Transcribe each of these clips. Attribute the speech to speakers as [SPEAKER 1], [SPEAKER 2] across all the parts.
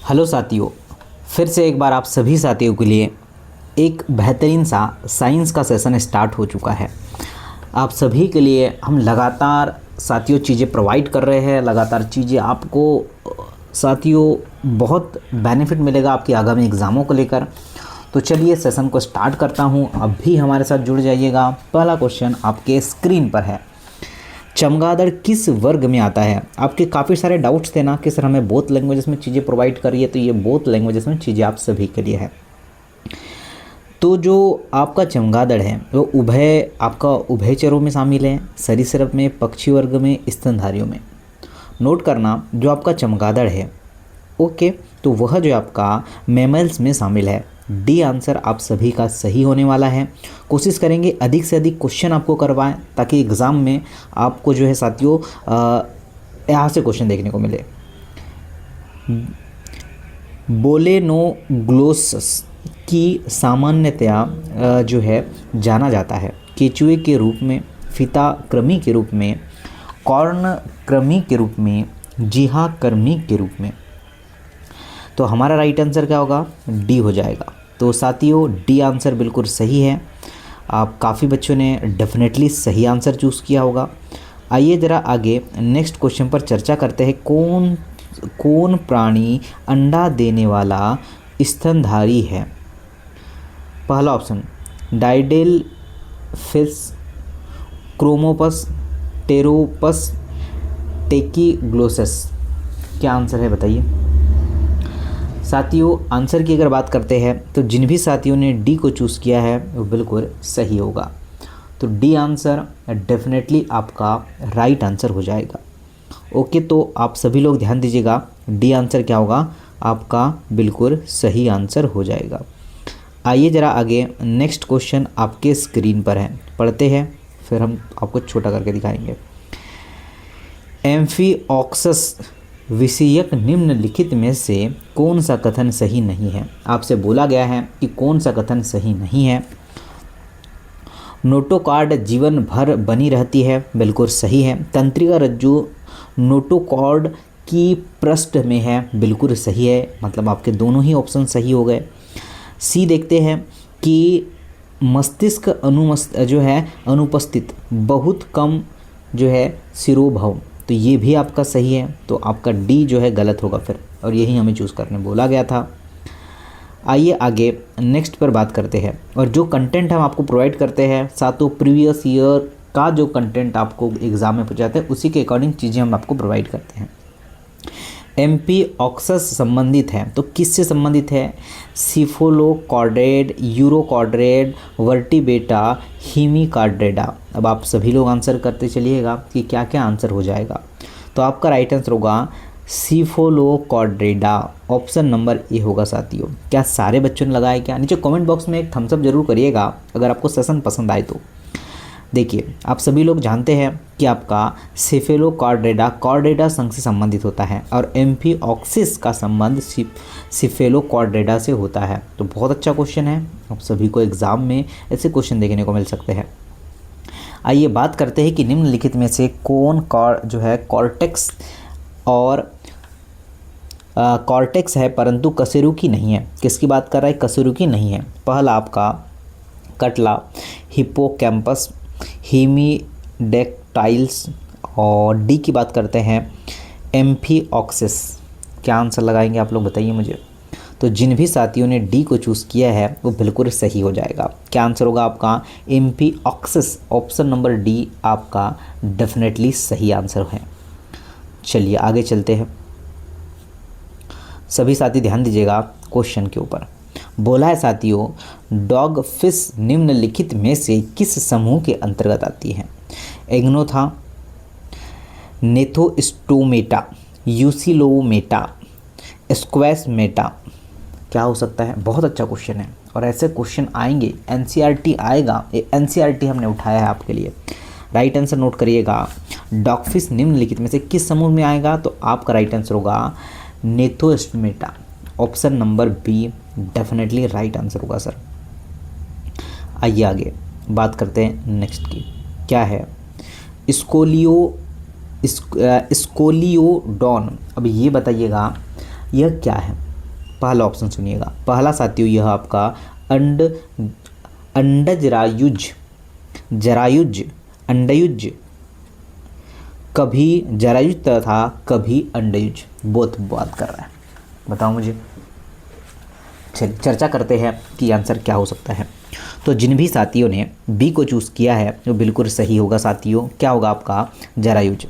[SPEAKER 1] Hello साथियों, फिर से एक बार आप सभी साथियों के लिए एक बेहतरीन सा साइंस का सेशन स्टार्ट हो चुका है। आप सभी के लिए हम लगातार साथियों चीज़ें प्रोवाइड कर रहे हैं, लगातार चीज़ें आपको साथियों बहुत बेनिफिट मिलेगा आपकी आगामी एग्ज़ामों को लेकर। तो चलिए सेशन को स्टार्ट करता हूँ, अब भी हमारे साथ जुड़ जाइएगा। पहला क्वेश्चन आपके स्क्रीन पर है, चमगादड़ किस वर्ग में आता है। आपके काफ़ी सारे डाउट्स थे ना कि सर हमें बोथ लैंग्वेजेस में चीज़ें प्रोवाइड करिए, तो ये बोथ लैंग्वेजेस में चीज़ें आप सभी के लिए है। तो जो आपका चमगादड़ है वो आपका उभयचरों में शामिल है, सरीसृप में, पक्षी वर्ग में, स्तनधारियों में। नोट करना, जो आपका चमगादड़ है ओके, तो वह जो आपका मैमल्स में शामिल है। डी आंसर आप सभी का सही होने वाला है। कोशिश करेंगे अधिक से अधिक क्वेश्चन आपको करवाएं ताकि एग्ज़ाम में आपको जो है साथियों यहाँ से क्वेश्चन देखने को मिले। बोलेनोग्लोसस की सामान्यतया जो है जाना जाता है केचुए के रूप में, फीता कृमि के रूप में, कॉर्न कृमि के रूप में, जिहा कृमि के रूप में। तो हमारा राइट आंसर क्या होगा? डी हो जाएगा। तो साथियों डी आंसर बिल्कुल सही है। आप काफ़ी बच्चों ने डेफिनेटली सही आंसर चूज़ किया होगा। आइए ज़रा आगे नेक्स्ट क्वेश्चन पर चर्चा करते हैं। कौन प्राणी अंडा देने वाला स्तनधारी है? पहला ऑप्शन डाइडेल फिश, क्रोमोपस, टेरोपस, टेकीग्लोसस। क्या आंसर है बताइए साथियों। आंसर की अगर बात करते हैं तो जिन भी साथियों ने डी को चूज़ किया है वो बिल्कुल सही होगा। तो डी आंसर डेफिनेटली आपका राइट आंसर हो जाएगा। ओके, तो आप सभी लोग ध्यान दीजिएगा, डी आंसर क्या होगा? आपका बिल्कुल सही आंसर हो जाएगा। आइए ज़रा आगे नेक्स्ट क्वेश्चन आपके स्क्रीन पर है, पढ़ते हैं, फिर हम आपको छोटा करके दिखाएंगे। एम्फीऑक्सस विषयक निम्नलिखित में से कौन सा कथन सही नहीं है? आपसे बोला गया है कि कौन सा कथन सही नहीं है। नोटोकॉर्ड जीवन भर बनी रहती है, बिल्कुल सही है। तंत्रिका रज्जु नोटोकॉर्ड की पृष्ठ में है, बिल्कुल सही है। मतलब आपके दोनों ही ऑप्शन सही हो गए। सी देखते हैं कि मस्तिष्क अनुपस्थित, बहुत कम जो है सिरोभव, तो ये भी आपका सही है। तो आपका डी जो है गलत होगा फिर, और यही हमें चूज़ करने बोला गया था। आइए आगे नेक्स्ट पर बात करते हैं। और जो कंटेंट हम आपको प्रोवाइड करते हैं सातों प्रीवियस ईयर का जो कंटेंट आपको एग्ज़ाम में पूछा जाता है उसी के अकॉर्डिंग चीज़ें हम आपको प्रोवाइड करते हैं। एम्फीऑक्सस संबंधित है तो किससे संबंधित है? सिफोलोकॉर्डेड, यूरोकॉर्डेड, वर्टिब्रेटा, हेमिकॉर्डेटा। अब आप सभी लोग आंसर करते चलिएगा कि क्या क्या आंसर हो जाएगा। तो आपका राइट आंसर होगा सिफोलोकॉर्डेटा, ऑप्शन नंबर ए होगा साथियों। क्या सारे बच्चों ने लगाया? क्या नीचे कमेंट बॉक्स में एक थम्स अप जरूर करिएगा अगर आपको सेशन पसंद आए तो। देखिए आप सभी लोग जानते हैं कि आपका सिफेलोकॉर्डेटा कॉर्डेटा संघ से संबंधित होता है और एम्फीऑक्सिस का संबंध सिफेलोकॉर्डेटा से होता है। तो बहुत अच्छा क्वेश्चन है, आप सभी को एग्जाम में ऐसे क्वेश्चन देखने को मिल सकते हैं। आइए बात करते हैं कि निम्नलिखित में से कौन कॉर्टेक्स और कॉर्टेक्स है परंतु कशेरुकी नहीं है। किसकी बात कर रहा है? कशेरुकी नहीं है। पहला आपका कटला, हिप्पोकैम्पस, हेमीडेक्टाइल्स, और डी की बात करते हैं एम्फीऑक्सिस। क्या आंसर लगाएंगे आप लोग बताइए मुझे। तो जिन भी साथियों ने डी को चूज़ किया है वो बिल्कुल सही हो जाएगा। क्या आंसर होगा आपका? एम्फीऑक्सिस, ऑप्शन नंबर डी आपका डेफिनेटली सही आंसर है। चलिए आगे चलते हैं। सभी साथी ध्यान दीजिएगा क्वेश्चन के ऊपर। बोला है साथियों, डॉग फिश निम्नलिखित में से किस समूह के अंतर्गत आती है? एग्नोथा, नेथोस्टोमेटा, यूसिलोमेटा, स्क्वैशमेटा। क्या हो सकता है? बहुत अच्छा क्वेश्चन है और ऐसे क्वेश्चन आएंगे, एनसीईआरटी आएगा, ये एनसीईआरटी हमने उठाया है आपके लिए। राइट आंसर नोट करिएगा, डॉगफिश निम्नलिखित में से किस समूह में आएगा? तो आपका राइट आंसर होगा Gnathostomata, option number be definitely right answer होगा सर। आइए आगे बात करते हैं नेक्स्ट की। क्या है? स्कोलियोडॉन। अब ये बताइएगा यह क्या है? पहला ऑप्शन सुनिएगा, पहला साथियों यह आपका अंडजरायुज, जरायुज, अंडयुज, कभी जरायुज तथा कभी अंडयुज, बोथ बात कर रहा है। बताओ मुझे। चलिए चर्चा करते हैं कि आंसर क्या हो सकता है। तो जिन भी साथियों ने बी को चूज़ किया है वो बिल्कुल सही होगा साथियों। क्या होगा आपका? जरायुज।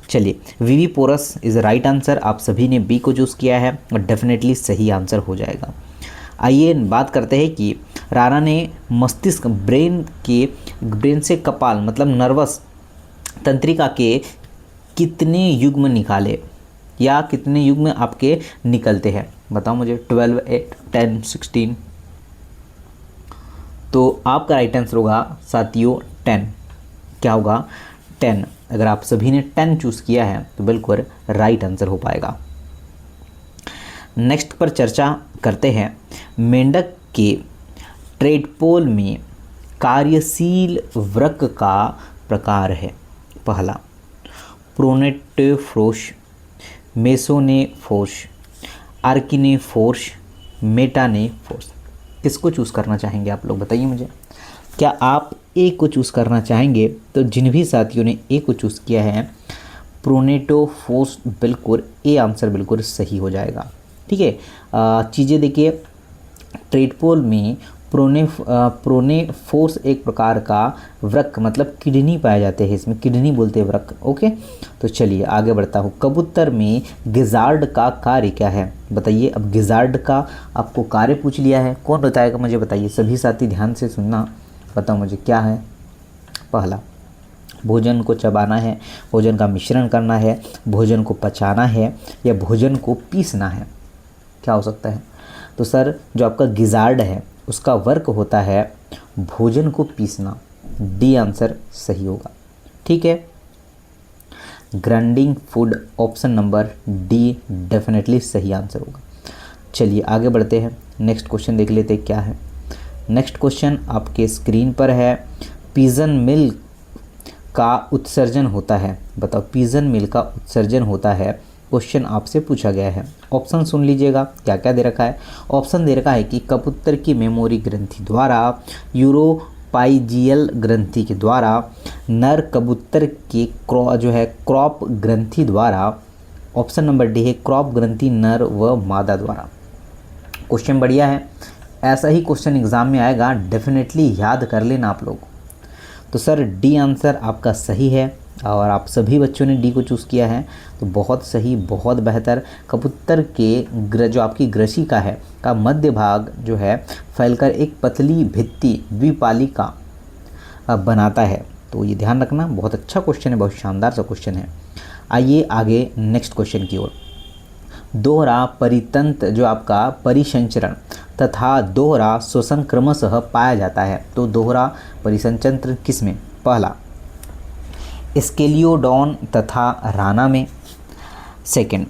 [SPEAKER 1] चलिए वीवी पोरस इज़ राइट आंसर। आप सभी ने बी को चूज़ किया है और डेफिनेटली सही आंसर हो जाएगा। आइए बात करते हैं कि राणा ने मस्तिष्क ब्रेन से कपाल मतलब नर्वस तंत्रिका के कितने युग्म निकाले या कितने युग्म आपके निकलते हैं? बताओ मुझे। 12, 8, 10, 16। तो आपका राइट आंसर होगा साथियों 10। क्या होगा? 10। अगर आप सभी ने 10 चूज़ किया है तो बिल्कुल राइट आंसर हो पाएगा। नेक्स्ट पर चर्चा करते हैं। मेंढक के ट्रेडपोल में कार्यशील वृक्क का प्रकार है। पहला प्रोनेटेफ्रोस, मेसोनेफोर्स, आर्किनेफोर्स, मेटानेफोर्स। किसको चूज़ करना चाहेंगे आप लोग? बताइए मुझे। क्या आप ए को चूज़ करना चाहेंगे? तो जिन भी साथियों ने ए को चूज़ किया है प्रोनेटोफोर्स, बिल्कुल ए आंसर बिल्कुल सही हो जाएगा। ठीक है। चीज़ें देखिए, ट्रेडपोल में प्रोनेफोर्स एक प्रकार का वृक्क मतलब किडनी पाए जाते हैं, इसमें किडनी बोलते हैं वृक्क। ओके, तो चलिए आगे बढ़ता हूँ। कबूतर में गिजार्ड का कार्य क्या है? बताइए। अब गिजार्ड का आपको कार्य पूछ लिया है, कौन बताएगा मुझे? बताइए सभी साथी ध्यान से सुनना। बताओ मुझे क्या है? पहला भोजन को चबाना है, भोजन का मिश्रण करना है, भोजन को पचाना है या भोजन को पीसना है। क्या हो सकता है? तो सर जो आपका गिजार्ड है उसका वर्क होता है भोजन को पीसना। डी आंसर सही होगा। ठीक है। Grinding food, option number D definitely सही आंसर होगा। चलिए आगे बढ़ते हैं। नेक्स्ट क्वेश्चन देख लेते हैं क्या है। नेक्स्ट क्वेश्चन आपके स्क्रीन पर है। पिजन मिल का उत्सर्जन होता है। बताओ। पिजन मिल का उत्सर्जन होता है, क्वेश्चन आपसे पूछा गया है। ऑप्शन सुन लीजिएगा क्या क्या दे रखा है। ऑप्शन दे रखा है कि कबूतर की मेमोरी ग्रंथि द्वारा, यूरोपाइजियल ग्रंथि के द्वारा, नर कबूतर के क्रॉप ग्रंथि द्वारा। ऑप्शन नंबर डी है क्रॉप ग्रंथि नर व मादा द्वारा। क्वेश्चन बढ़िया है, ऐसा ही क्वेश्चन एग्जाम में आएगा, डेफिनेटली याद कर लेना आप लोग। तो सर डी आंसर आपका सही है और आप सभी बच्चों ने डी को चूज़ किया है, तो बहुत सही, बहुत बेहतर। कबूतर के जो आपकी ग्रशिका है का मध्य भाग जो है फैलकर एक पतली भित्ति द्विपालिका बनाता है। तो ये ध्यान रखना, बहुत अच्छा क्वेश्चन है, बहुत शानदार सा क्वेश्चन है। आइए आगे नेक्स्ट क्वेश्चन की ओर। दोहरा परितंत्र जो आपका परिसंचरण तथा दोहरा श्वसन क्रमशः पाया जाता है। तो दोहरा परिसंचरण किस में? पहला स्केलियोडॉन तथा राना में। सेकंड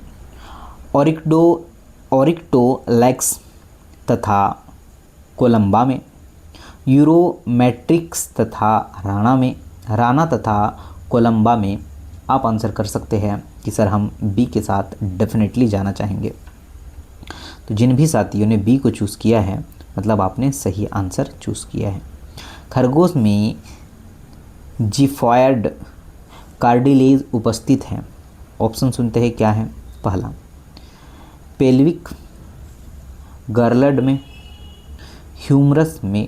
[SPEAKER 1] ओरिक्टोलैक्स तथा कोलंबा में। यूरोमेट्रिक्स तथा राना तथा कोलंबा में। आप आंसर कर सकते हैं कि सर हम बी के साथ डेफिनेटली जाना चाहेंगे। तो जिन भी साथियों ने बी को चूज़ किया है मतलब आपने सही आंसर चूज़ किया है। खरगोश में जिफॉयड कार्डिलेज उपस्थित हैं। ऑप्शन सुनते हैं क्या है। पहला पेल्विक गर्लड में, ह्यूमरस में,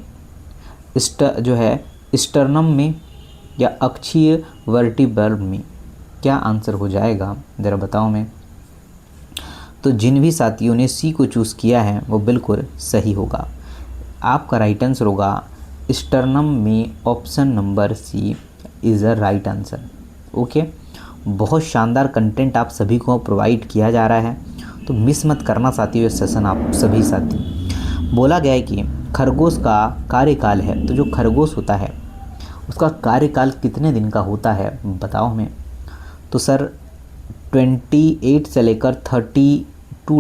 [SPEAKER 1] स्टर्नम में या अक्षीय वर्टिब्रल में। क्या आंसर हो जाएगा ज़रा बताओ मैं। तो जिन भी साथियों ने सी को चूज़ किया है वो बिल्कुल सही होगा। आपका राइट आंसर होगा स्टर्नम में। Option number C is a right answer. Okay, बहुत शानदार कंटेंट आप सभी को प्रोवाइड किया जा रहा है, तो मिस मत करना साथियों ये सेशन आप सभी साथी। बोला गया है कि खरगोश का कार्यकाल है, तो जो खरगोश होता है उसका कार्यकाल कितने दिन का होता है बताओ हमें। तो सर 28 से लेकर 32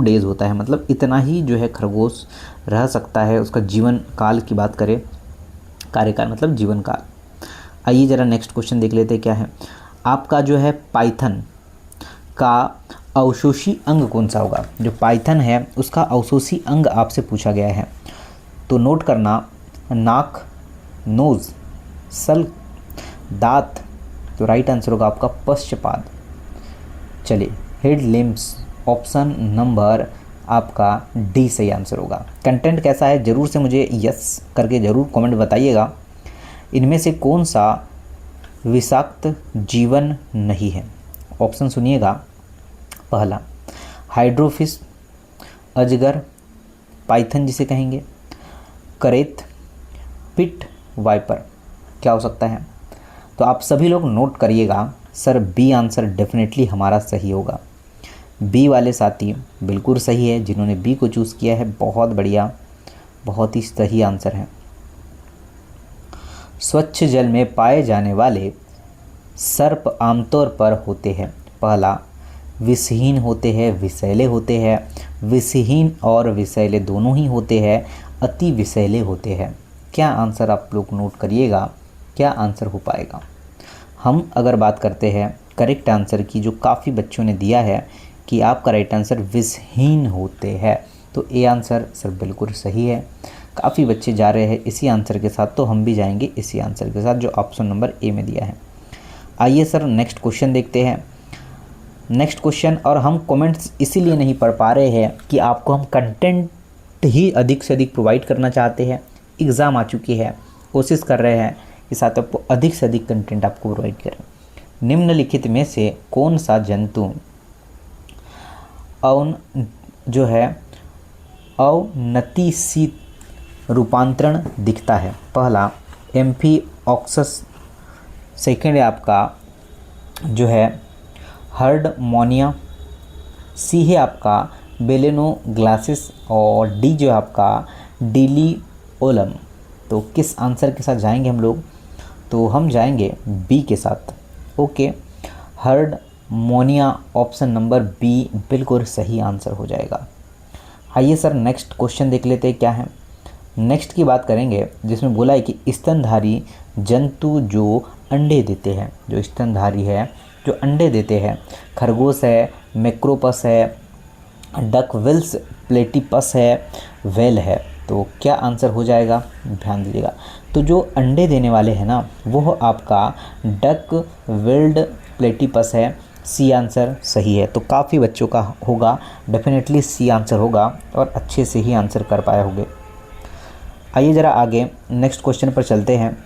[SPEAKER 1] डेज़ होता है, मतलब इतना ही जो है खरगोश रह सकता है। उसका जीवन काल की बात करें, कार्यकाल मतलब जीवन काल। आइए ज़रा नेक्स्ट क्वेश्चन देख लेते हैं क्या है। आपका जो है पाइथन का अवशोषी अंग कौन सा होगा? जो पाइथन है उसका अवशोषी अंग आपसे पूछा गया है, तो नोट करना, नाक, नोज, सल्क, दांत। तो राइट आंसर होगा आपका पश्चपाद। चलिए, हेड लिम्स, ऑप्शन नंबर आपका डी सही आंसर होगा। कंटेंट कैसा है ज़रूर से मुझे यस करके ज़रूर कमेंट बताइएगा। इनमें से कौन सा विषाक्त जीवन नहीं है? ऑप्शन सुनिएगा। पहला, हाइड्रोफिश, अजगर, पाइथन जिसे कहेंगे, करेत, पिट वाइपर। क्या हो सकता है? तो आप सभी लोग नोट करिएगा। सर बी आंसर डेफिनेटली हमारा सही होगा। बी वाले साथी बिल्कुल सही है, जिन्होंने बी को चूज़ किया है बहुत बढ़िया, बहुत ही सही आंसर है। स्वच्छ जल में पाए जाने वाले सर्प आमतौर पर होते हैं। पहला, विषहीन होते हैं, विषैले होते हैं, विषहीन और विषैले दोनों ही होते हैं, अति विषैले होते हैं। क्या आंसर आप लोग नोट करिएगा, क्या आंसर हो पाएगा? हम अगर बात करते हैं करेक्ट आंसर की, जो काफ़ी बच्चों ने दिया है कि आपका राइट आंसर विषहीन होते हैं, तो ए आंसर सर बिल्कुल सही है। काफ़ी बच्चे जा रहे हैं इसी आंसर के साथ, तो हम भी जाएंगे इसी आंसर के साथ जो ऑप्शन नंबर ए में दिया है। आइए सर नेक्स्ट क्वेश्चन देखते हैं। नेक्स्ट क्वेश्चन, और हम कमेंट्स इसीलिए नहीं पढ़ पा रहे हैं कि आपको हम कंटेंट ही अधिक से अधिक प्रोवाइड करना चाहते हैं। एग्ज़ाम आ चुकी है, कोशिश कर रहे हैं कि साथ आपको अधिक से अधिक कंटेंट आपको प्रोवाइड करें। निम्नलिखित में से कौन सा जंतु जो है अवनतिशील रूपांतरण दिखता है? पहला, एम्फीऑक्सस, सेकेंड है आपका जो है हर्डमोनिया, सी है आपका बेलेनोग्लासिस, और डी जो है आपका डिलिओलम। तो किस आंसर के साथ जाएंगे हम लोग? तो हम जाएंगे बी के साथ। ओके, हर्डमोनिया ऑप्शन नंबर बी बिल्कुल सही आंसर हो जाएगा। आइए सर नेक्स्ट क्वेश्चन देख लेते हैं क्या है। नेक्स्ट की बात करेंगे, जिसमें बोला है कि स्तनधारी जंतु जो अंडे देते हैं, जो स्तनधारी है जो अंडे देते हैं, खरगोश है, मैक्रोपस है, डकविल्स प्लेटिपस है, वेल है। तो क्या आंसर हो जाएगा? ध्यान दीजिएगा। तो जो अंडे देने वाले हैं ना, वो आपका डक विल्ड प्लेटिपस है। सी आंसर सही है। तो काफ़ी बच्चों का होगा, डेफिनेटली सी आंसर होगा और अच्छे से ही आंसर कर पाए होंगे। आइए ज़रा आगे नेक्स्ट क्वेश्चन पर चलते हैं।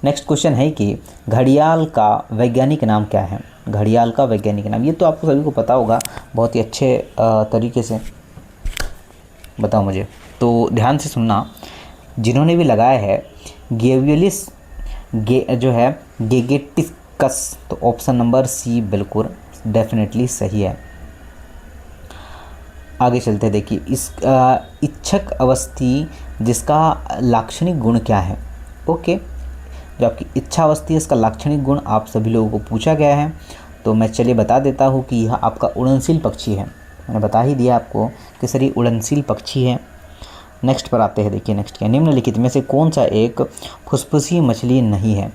[SPEAKER 1] नेक्स्ट क्वेश्चन है कि घड़ियाल का वैज्ञानिक नाम क्या है? घड़ियाल का वैज्ञानिक नाम, ये तो आपको सभी को पता होगा, बहुत ही अच्छे तरीके से बताओ मुझे। तो ध्यान से सुनना, जिन्होंने भी लगाया है गेवियलिस जो है गेगेटिकस, तो ऑप्शन नंबर सी बिल्कुल डेफिनेटली सही है। आगे चलते हैं। देखिए, इस इच्छक अवस्थी जिसका लाक्षणिक गुण क्या है? ओके, जो आपकी इच्छा अवस्थी है इसका लाक्षणिक गुण आप सभी लोगों को पूछा गया है, तो मैं चलिए बता देता हूँ कि यह आपका उड़नशील पक्षी है। मैंने बता ही दिया आपको कि सर ये उड़नशील पक्षी है। नेक्स्ट पर आते हैं। देखिए नेक्स्ट क्या, निम्नलिखित में से कौन सा एक फुसफुसी मछली नहीं है?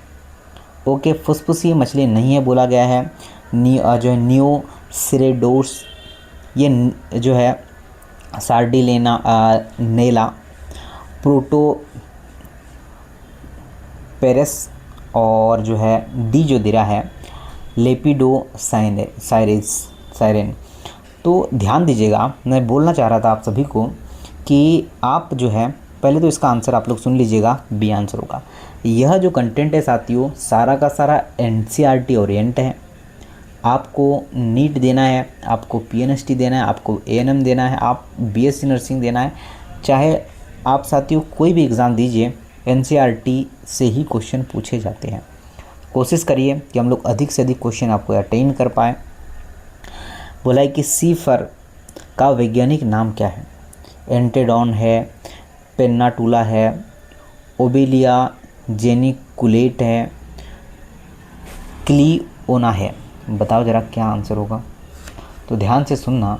[SPEAKER 1] ओके, फुसफुसी मछली नहीं है बोला गया है। जो है नियोसिरेडोस, ये जो है सार्डिलेना नेला, प्रोटोपेरस, और जो है डी जो दे रहा है लेपिडोसाइरेन। तो ध्यान दीजिएगा, मैं बोलना चाह रहा था आप सभी को कि आप जो है पहले तो इसका आंसर आप लोग सुन लीजिएगा, बी आंसर होगा। यह जो कंटेंट है साथियों, सारा का सारा एनसीईआरटी ओरिएंट है। आपको नीट देना है, आपको पीएनएसटी देना है, आपको एएनएम देना है, आप बीएससी नर्सिंग देना है, चाहे आप साथियों कोई भी एग्ज़ाम दीजिए, एनसीईआरटी से ही क्वेश्चन पूछे जाते हैं। कोशिश करिए कि हम लोग अधिक से अधिक क्वेश्चन आपको अटेन कर पाएँ। बोला है कि सीफर का वैज्ञानिक नाम क्या है? एंटेडॉन है, पेन्नाटूला है, ओबेलिया जेनिकुलेट है, क्लिओना है। बताओ ज़रा क्या आंसर होगा? तो ध्यान से सुनना,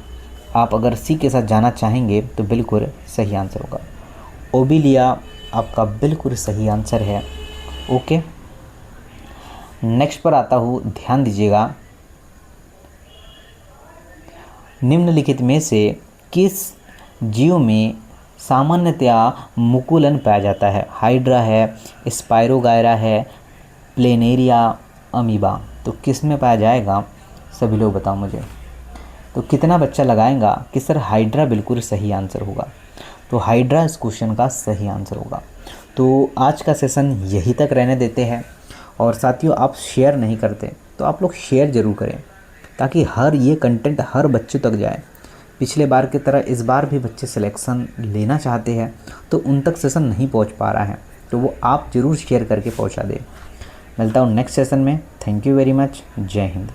[SPEAKER 1] आप अगर सी के साथ जाना चाहेंगे तो बिल्कुल सही आंसर होगा। ओबेलिया आपका बिल्कुल सही आंसर है। ओके, नेक्स्ट पर आता हूँ, ध्यान दीजिएगा। निम्नलिखित में से किस जीव में सामान्यतया मुकुलन पाया जाता है? हाइड्रा है, स्पायरोगायरा है, प्लेनेरिया, अमीबा। तो किस में पाया जाएगा? सभी लोग बताओ मुझे। तो कितना बच्चा लगाएगा कि सर हाइड्रा बिल्कुल सही आंसर होगा। तो हाइड्रा इस क्वेश्चन का सही आंसर होगा। तो आज का सेशन यहीं तक रहने देते हैं। और साथियों, आप शेयर नहीं करते तो आप लोग शेयर ज़रूर करें, ताकि ये कंटेंट हर बच्चे तक जाए। पिछले बार की तरह इस बार भी बच्चे सिलेक्शन लेना चाहते हैं तो उन तक सेशन नहीं पहुंच पा रहा है, तो वो आप ज़रूर शेयर करके पहुंचा दें। मिलता हूँ नेक्स्ट सेशन में। Thank you very much. जय हिंद।